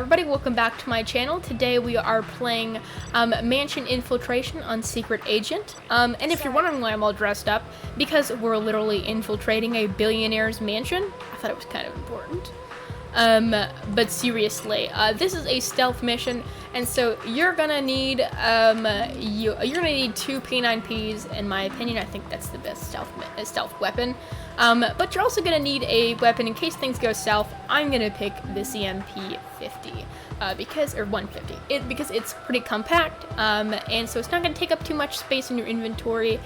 everybody, welcome back to my channel. Today we are playing Mansion Infiltration on Secret Agent. And if you're wondering why I'm all dressed up, because we're literally infiltrating a billionaire's mansion. I thought it was kind of important. But seriously, this is a stealth mission, and so you're gonna need you're gonna need 2 P9Ps. In my opinion, I think that's the best stealth weapon. But you're also gonna need a weapon in case things go south. I'm gonna pick this EMP-50 or 150 because it's pretty compact, and so it's not gonna take up too much space in your inventory,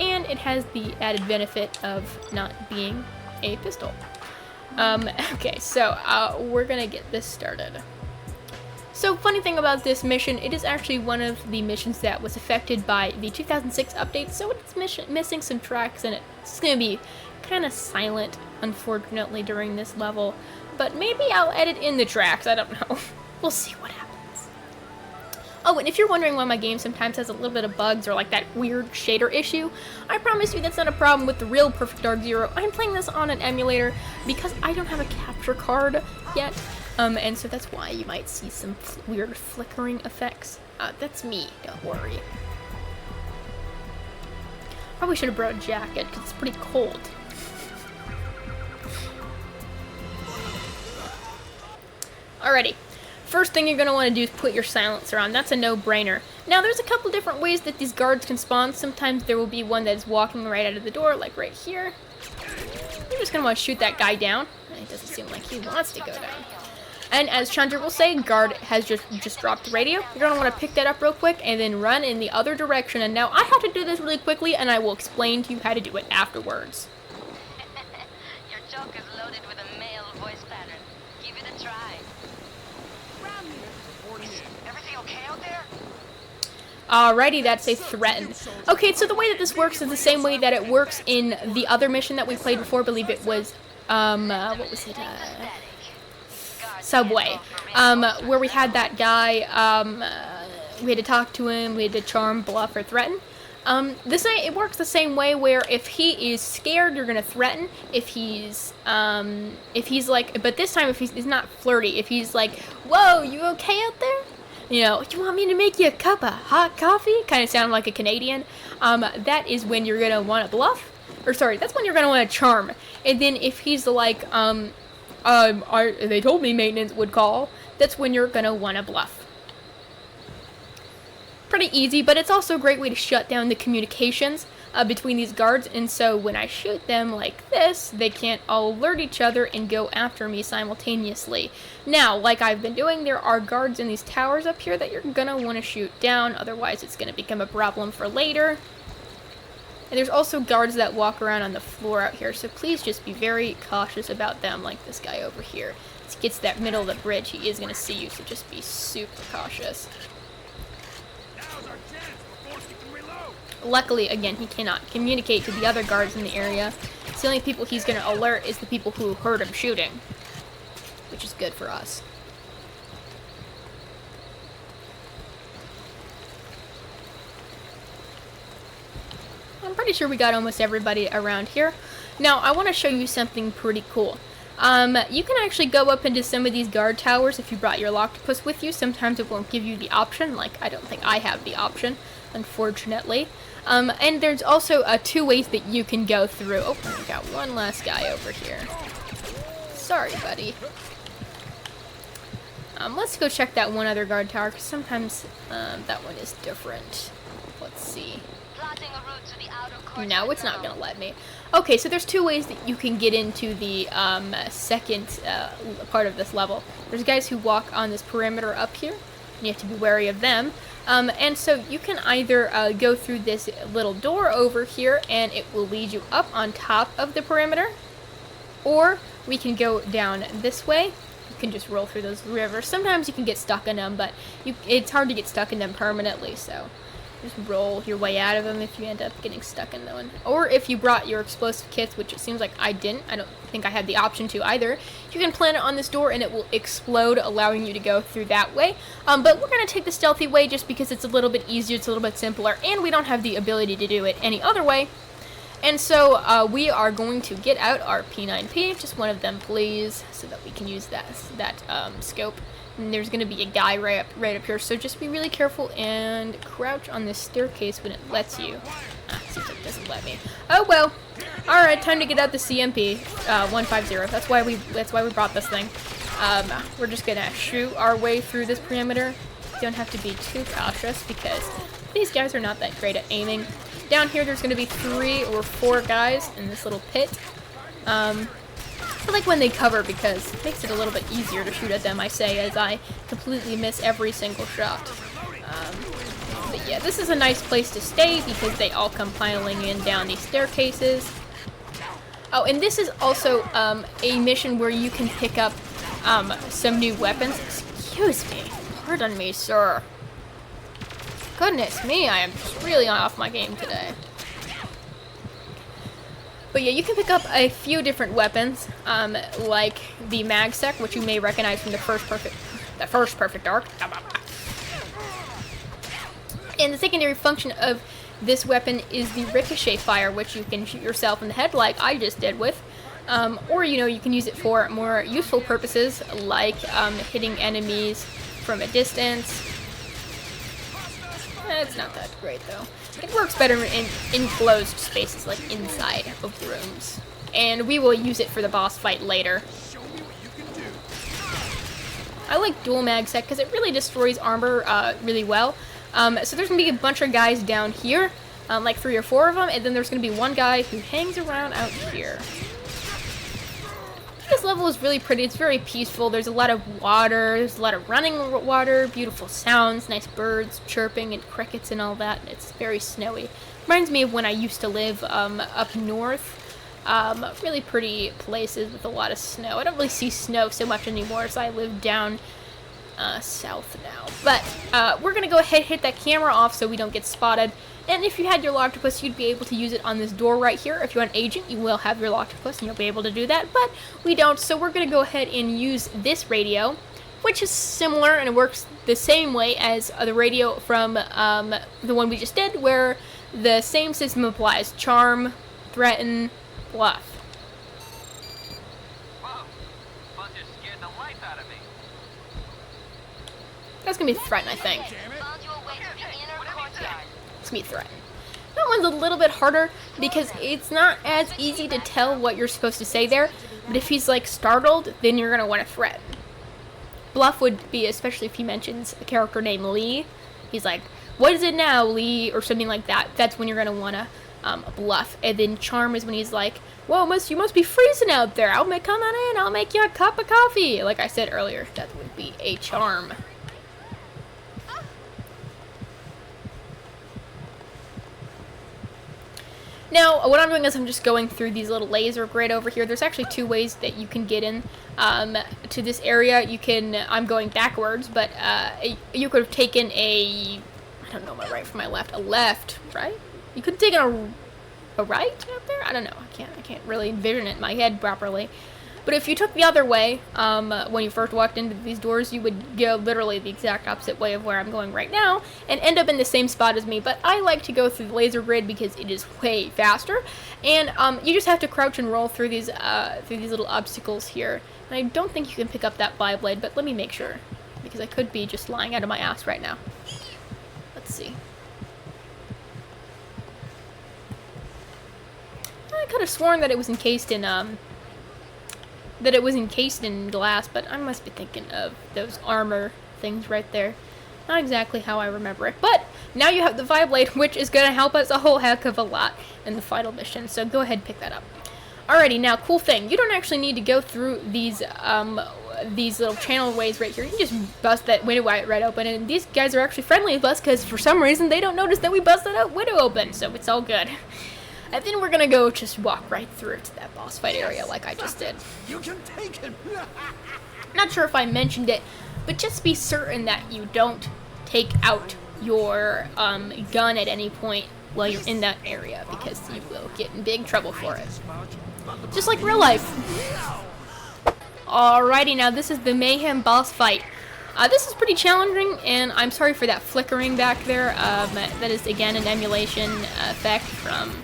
and it has the added benefit of not being a pistol. Okay, so we're gonna get this started. So, funny thing about this mission, it is actually one of the missions that was affected by the 2006 update, so it's missing some tracks in it. It's gonna be kind of silent, unfortunately, during this level, but maybe I'll edit in the tracks, I don't know. We'll see what happens. Oh, and if you're wondering why my game sometimes has a little bit of bugs or like that weird shader issue, I promise you that's not a problem with the real Perfect Dark Zero. I'm playing this on an emulator because I don't have a capture card yet, and so that's why you might see some weird flickering effects. That's me, don't worry. Probably should have brought a jacket because it's pretty cold. Alrighty. First thing you're going to want to do is put your silencer on. That's a no-brainer. Now, there's a couple different ways that these guards can spawn. Sometimes there will be one that's walking right out of the door, like right here. You're just going to want to shoot that guy down. It doesn't seem like he wants to go down. And as Chandra will say, guard has just dropped the radio. You're going to want to pick that up real quick and then run in the other direction. And now I have to do this really quickly, and I will explain to you how to do it afterwards. Your joke is loaded with a male voice pattern. Give it a try. Everything okay out there? Alrighty, that's a threaten. Okay, so the way that this works is the same way that it works in the other mission that we played before. I believe it was, what was it? Subway. Where we had that guy, we had to talk to him, we had to charm, bluff, or threaten. It works the same way where if he is scared, you're gonna threaten. If he's like, but this time if he's not flirty, if he's like, whoa, you okay out there? You know, you want me to make you a cup of hot coffee? Kind of sound like a Canadian. That is when you're gonna want to bluff. Or sorry, that's when you're gonna want to charm. And then if he's like, they told me maintenance would call, that's when you're gonna want to bluff. Pretty easy, but it's also a great way to shut down the communications between these guards, and so when I shoot them like this, they can't all alert each other and go after me simultaneously. Now, like I've been doing, there are guards in these towers up here that you're gonna want to shoot down, otherwise it's gonna become a problem for later. And there's also guards that walk around on the floor out here, so please just be very cautious about them, like this guy over here. If he gets to that middle of the bridge, he is gonna see you, so just be super cautious. Luckily, again, he cannot communicate to the other guards in the area. So the only people he's going to alert is the people who heard him shooting, which is good for us. I'm pretty sure we got almost everybody around here. Now, I want to show you something pretty cool. You can actually go up into some of these guard towers if you brought your octopus with you. Sometimes it won't give you the option, like I don't think I have the option, unfortunately. And there's also 2 ways that you can go through. Oh, I got one last guy over here. Sorry, buddy. Let's go check that one other guard tower, because sometimes that one is different. Let's see. No, it's not going to let me. Okay, so there's 2 ways that you can get into the second part of this level. There's guys who walk on this perimeter up here, and you have to be wary of them. And so you can either go through this little door over here, and it will lead you up on top of the perimeter, or we can go down this way. You can just roll through those rivers. Sometimes you can get stuck in them, but it's hard to get stuck in them permanently, so just roll your way out of them if you end up getting stuck in one. Or if you brought your explosive kits, which it seems like I didn't. I don't think I had the option to either. You can plant it on this door and it will explode, allowing you to go through that way. But we're going to take the stealthy way just because it's a little bit easier, it's a little bit simpler, and we don't have the ability to do it any other way. And so we are going to get out our P9P, just one of them please, so that we can use that scope And there's gonna be a guy right up here, so just be really careful and crouch on this staircase when it lets you. Seems like it doesn't let me. Oh well. All right, time to get out the CMP 150. That's why we brought this thing. We're just gonna shoot our way through this perimeter. You don't have to be too cautious because these guys are not that great at aiming. Down here, there's gonna be 3 or 4 guys in this little pit. I like when they cover because it makes it a little bit easier to shoot at them, I say, as I completely miss every single shot. But yeah, this is a nice place to stay because they all come piling in down these staircases. Oh, and this is also a mission where you can pick up some new weapons. Excuse me. Pardon me, sir. Goodness me, I am just really off my game today. But yeah, you can pick up a few different weapons, like the back-sass, which you may recognize from the first perfect arc. And the secondary function of this weapon is the ricochet fire, which you can shoot yourself in the head like I just did with. Or, you can use it for more useful purposes, like hitting enemies from a distance. It's not that great, though. It works better in enclosed spaces, like inside of rooms. And we will use it for the boss fight later. I like dual back-sass because it really destroys armor really well. So there's going to be a bunch of guys down here, like 3 or 4 of them, and then there's going to be one guy who hangs around out here. This level is really pretty. It's very peaceful. There's a lot of water. There's a lot of running water, beautiful sounds, nice birds chirping and crickets and all that. It's very snowy. Reminds me of when I used to live up north. Really pretty places with a lot of snow. I don't really see snow so much anymore as I live down south now. But we're going to go ahead and hit that camera off so we don't get spotted. And if you had your Loctopus, you'd be able to use it on this door right here. If you're an agent, you will have your Loctopus and you'll be able to do that, but we don't. So we're going to go ahead and use this radio, which is similar and it works the same way as the radio from the one we just did, where the same system applies. Charm, threaten, bluff. Whoa, Buzz just scared the life out of me. That's going to be threaten, I think. Found your way to the inner courtyard. Me threaten. That one's a little bit harder because it's not as easy to tell what you're supposed to say there, but if he's like startled, then you're going to want to threaten. Bluff would be, especially if he mentions a character named Lee. He's like, what is it now, Lee? Or something like that. That's when you're going to want to bluff. And then charm is when he's like, whoa, you must be freezing out there. Come on in. I'll make you a cup of coffee. Like I said earlier, that would be a charm. Now, what I'm doing is I'm just going through these little laser grid over here. There's actually 2 ways that you can get in to this area. I'm going backwards, but you could have taken I don't know my right from my left, a left, right? You could have taken a right up there? I don't know. I can't really envision it in my head properly. But if you took the other way, when you first walked into these doors, you would go literally the exact opposite way of where I'm going right now, and end up in the same spot as me. But I like to go through the laser grid because it is way faster, and you just have to crouch and roll through these little obstacles here. And I don't think you can pick up that Beyblade, but let me make sure, because I could be just lying out of my ass right now. Let's see. I could have sworn that it was encased in glass, but I must be thinking of those armor things right there. Not exactly how I remember it, but now you have the Beyblade, which is going to help us a whole heck of a lot in the final mission, so go ahead and pick that up. Alrighty, now, cool thing, you don't actually need to go through these little channel ways right here. You can just bust that window right open, and these guys are actually friendly with us, because for some reason they don't notice that we busted that window open, so it's all good. And then we're gonna go just walk right through to that boss fight area like I just did. You can take it. Not sure if I mentioned it, but just be certain that you don't take out your gun at any point while you're in that area, because you will get in big trouble for it. Just like real life. Alrighty, now this is the Mayhem boss fight. This is pretty challenging, and I'm sorry for that flickering back there. That is, again, an emulation effect from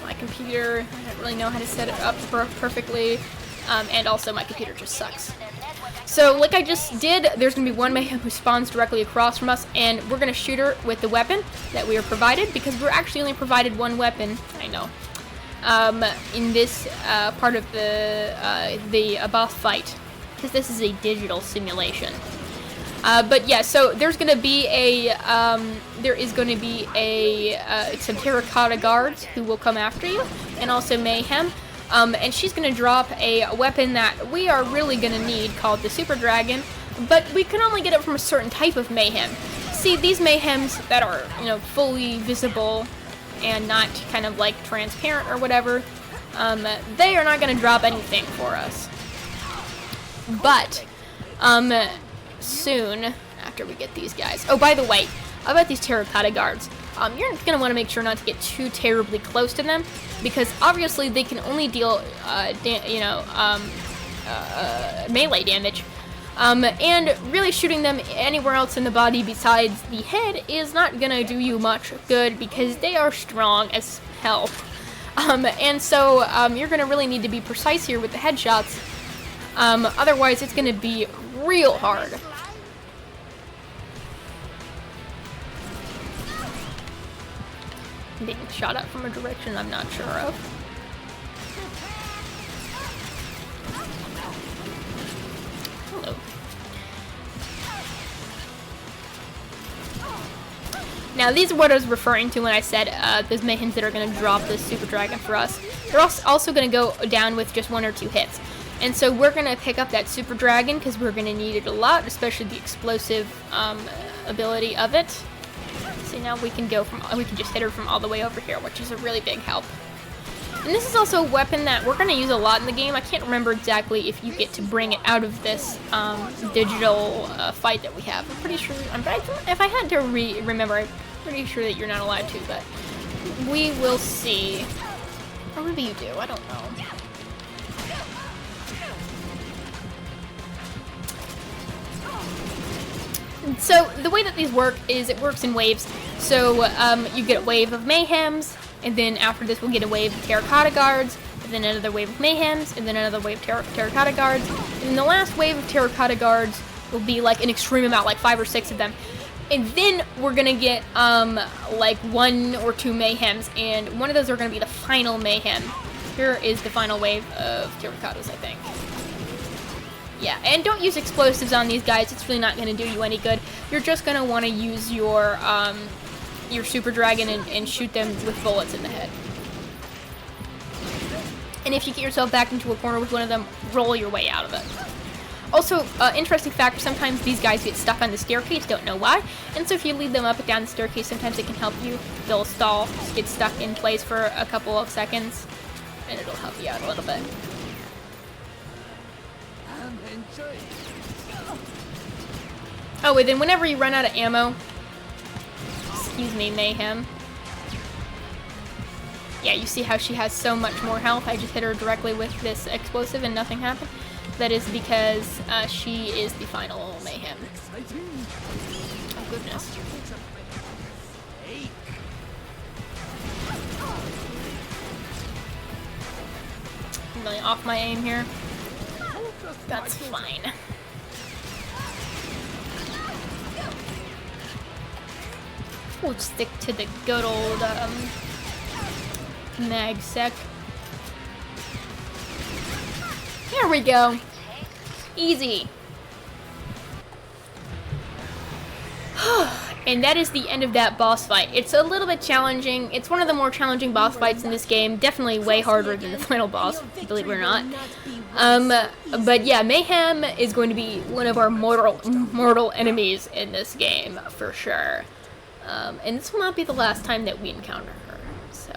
my computer. I don't really know how to set it up perfectly, and also my computer just sucks. So like I just did, there's going to be one Mayhem who spawns directly across from us, and we're going to shoot her with the weapon that we are provided, because we're actually only provided one weapon, I know, in this part of the boss fight, because this is a digital simulation. But yeah, so there's going to be some terracotta guards who will come after you, and also Mayhem. And she's going to drop a weapon that we are really going to need called the Super Dragon, but we can only get it from a certain type of Mayhem. See, these Mayhems that are, you know, fully visible and not kind of like transparent or whatever, they are not going to drop anything for us. But, soon, after we get these guys. Oh, by the way, about these terracotta guards. You're going to want to make sure not to get too terribly close to them, because obviously they can only deal, melee damage. And really shooting them anywhere else in the body besides the head is not going to do you much good, because they are strong as hell. And so you're going to really need to be precise here with the headshots. Otherwise, it's going to be real hard. Being shot at from a direction I'm not sure of. Hello. Now, these are what I was referring to when I said those Mayhems that are going to drop this Super Dragon for us. They're also going to go down with just 1 or 2 hits. And so we're going to pick up that Super Dragon because we're going to need it a lot, especially the explosive ability of it. See, now we can just hit her from all the way over here, which is a really big help. And this is also a weapon that we're going to use a lot in the game. I can't remember exactly if you get to bring it out of this digital fight that we have. I'm pretty sure, if I had to remember, I'm pretty sure that you're not allowed to, but we will see. Or maybe you do, I don't know. So the way that these work is it works in waves. So you get a wave of Mayhems, and then after this we'll get a wave of terracotta guards, and then another wave of Mayhems, and then another wave of terracotta guards. And the last wave of terracotta guards will be like an extreme amount, like 5 or 6 of them. And then we're gonna get like 1 or 2 Mayhems, and one of those are gonna be the final Mayhem. Here is the final wave of terracottas, I think. Yeah, and don't use explosives on these guys. It's really not going to do you any good. You're just going to want to use your Super Dragon and shoot them with bullets in the head. And if you get yourself back into a corner with one of them, roll your way out of it. Also, interesting fact, sometimes these guys get stuck on the staircase, don't know why. And so if you lead them up and down the staircase, sometimes it can help you. They'll stall, get stuck in place for a couple of seconds, and it'll help you out a little bit. Oh, and then whenever you run out of ammo, excuse me, Mayhem. Yeah, you see how she has so much more health? I just hit her directly with this explosive and nothing happened. That is because she is the final Mayhem. Oh, goodness. I'm really off my aim here. That's fine. We'll stick to the good old mag sec. There we go. Easy. And that is the end of that boss fight. It's a little bit challenging. It's one of the more challenging boss fights in this game. Definitely way harder than the final boss, believe it or not. But yeah, Mayhem is going to be one of our mortal enemies in this game, for sure. And this will not be the last time that we encounter her, so.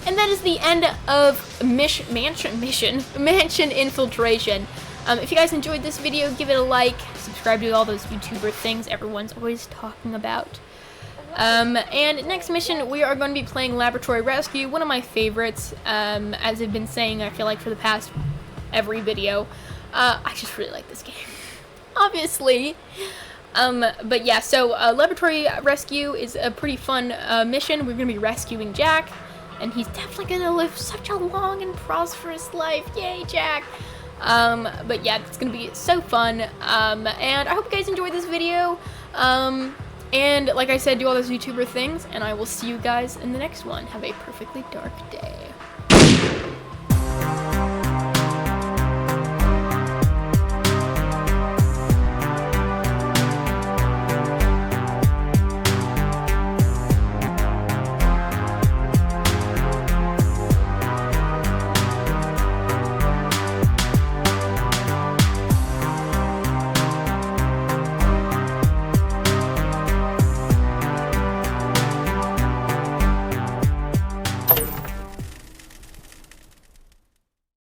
And that is the end of Mansion Infiltration. If you guys enjoyed this video, give it a like, subscribe to all those YouTuber things everyone's always talking about. And next mission, we are going to be playing Laboratory Rescue, one of my favorites, as I've been saying, I feel like, for the past every video. I just really like this game, obviously. But yeah, so Laboratory Rescue is a pretty fun mission. We're going to be rescuing Jack, and he's definitely gonna live such a long and prosperous life. Yay, Jack! But yeah, it's gonna be so fun, and I hope you guys enjoyed this video, and like I said, do all those YouTuber things, and I will see you guys in the next one. Have a perfectly dark day.